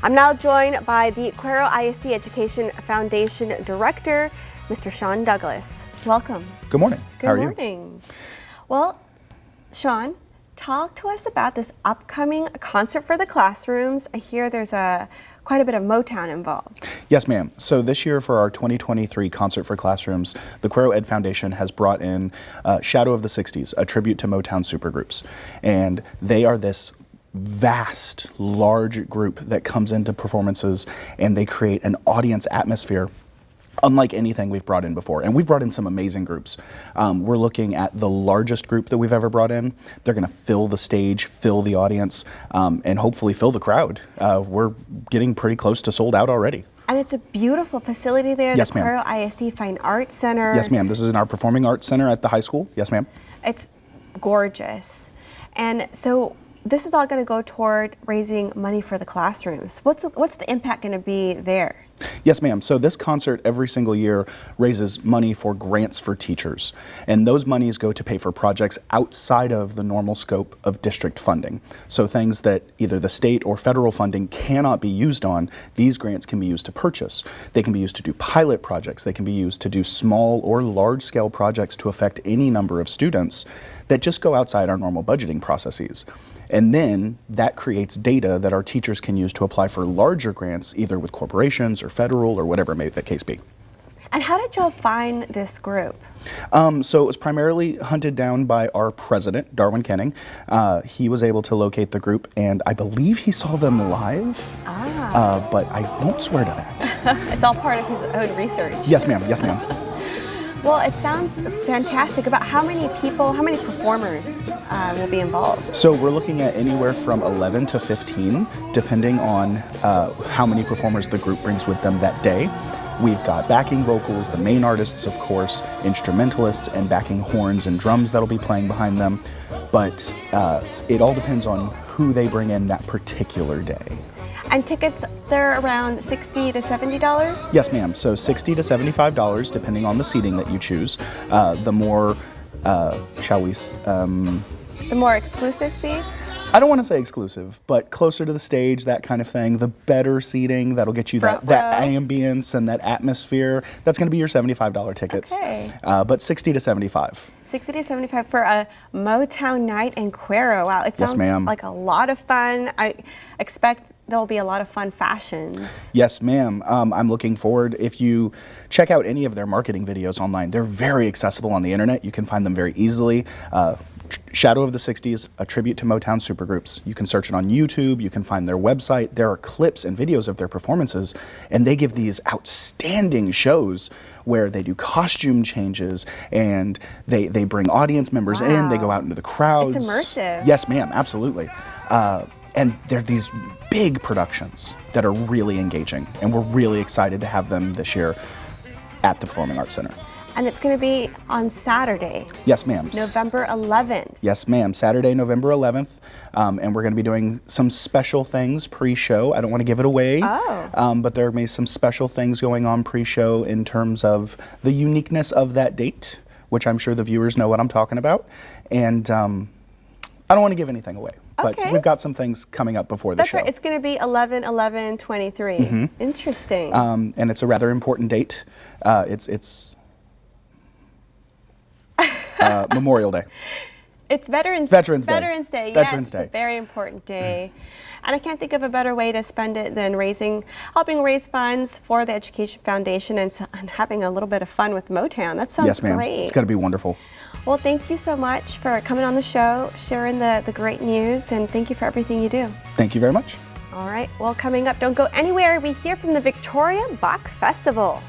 I'm now joined by the Cuero ISD Education Foundation Director, Mr. Sean Douglas. Welcome. Good morning. How are you? Good morning. Well, Sean, talk to us about this upcoming concert for the classrooms. I hear there's quite a bit of Motown involved. Yes, ma'am. So this year for our 2023 Concert for Classrooms, the Cuero Ed Foundation has brought in Shadow of the 60s, a tribute to Motown supergroups. And they are this vast, large group that comes into performances and they create an audience atmosphere unlike anything we've brought in before. And we've brought in some amazing groups. We're looking at the largest group that we've ever brought in. They're gonna fill the stage, fill the audience, and hopefully fill the crowd. We're getting pretty close to sold out already. And it's a beautiful facility there, yes, the Cuero ISD Fine Arts Center. Yes, ma'am. This is in our Performing Arts Center at the high school. Yes, ma'am. It's gorgeous. And so this is all going to go toward raising money for the classrooms. What's the impact going to be there? Yes, ma'am. So this concert every single year raises money for grants for teachers. And those monies go to pay for projects outside of the normal scope of district funding. So things that either the state or federal funding cannot be used on, these grants can be used to purchase. They can be used to do pilot projects. They can be used to do small or large scale projects to affect any number of students that just go outside our normal budgeting processes. And then that creates data that our teachers can use to apply for larger grants, either with corporations or federal or whatever may the case be. And how did y'all find this group? So it was primarily hunted down by our president, Darwin Kenning. He was able to locate the group, and I believe he saw them live, but I won't swear to that. It's all part of his own research. Yes, ma'am. Yes, ma'am. Well, it sounds fantastic. About how many people, how many performers will be involved? So we're looking at anywhere from 11 to 15, depending on how many performers the group brings with them that day. We've got backing vocals, the main artists, of course, instrumentalists, and backing horns and drums that'll be playing behind them. But it all depends on who they bring in that particular day. And tickets, they're around $60 to $70? Yes, ma'am. So $60 to $75, depending on the seating that you choose. The more, the more exclusive seats? I don't want to say exclusive, but closer to the stage, that kind of thing. The better seating, that'll get you that ambience and that atmosphere. That's going to be your $75 tickets. Okay. But $60 to $75. $60 to $75 for a Motown night in Cuero. Wow, it sounds like a lot of fun. I expect there will be a lot of fun fashions. Yes, ma'am. I'm looking forward. If you check out any of their marketing videos online, they're very accessible on the internet. You can find them very easily. Shadow of the 60s, a tribute to Motown supergroups. You can search it on YouTube. You can find their website. There are clips and videos of their performances, and they give these outstanding shows where they do costume changes and they bring audience members in. They go out into the crowds. It's immersive. Yes, ma'am. Absolutely. And they're these big productions that are really engaging, and we're really excited to have them this year at the Performing Arts Center. And it's going to be on Saturday. Yes, ma'am. November 11th. Yes, ma'am. Saturday, November 11th. And we're going to be doing some special things pre-show. I don't want to give it away. But there may be some special things going on pre-show in terms of the uniqueness of that date, which I'm sure the viewers know what I'm talking about. And I don't want to give anything away. But we've got some things coming up before the show. That's right. It's going to be 11/11/23. Mm-hmm. Interesting. And it's a rather important date. It's Memorial Day. It's Veterans Day. Veterans Day. Veterans Day. Day. It's a very important day. And I can't think of a better way to spend it than helping raise funds for the Education Foundation and having a little bit of fun with Motown. That sounds yes, ma'am. great. It's going to be wonderful. Well, thank you so much for coming on the show, sharing the great news, and thank you for everything you do. Thank you very much. All right. Well, coming up, don't go anywhere. We hear from the Victoria Bach Festival.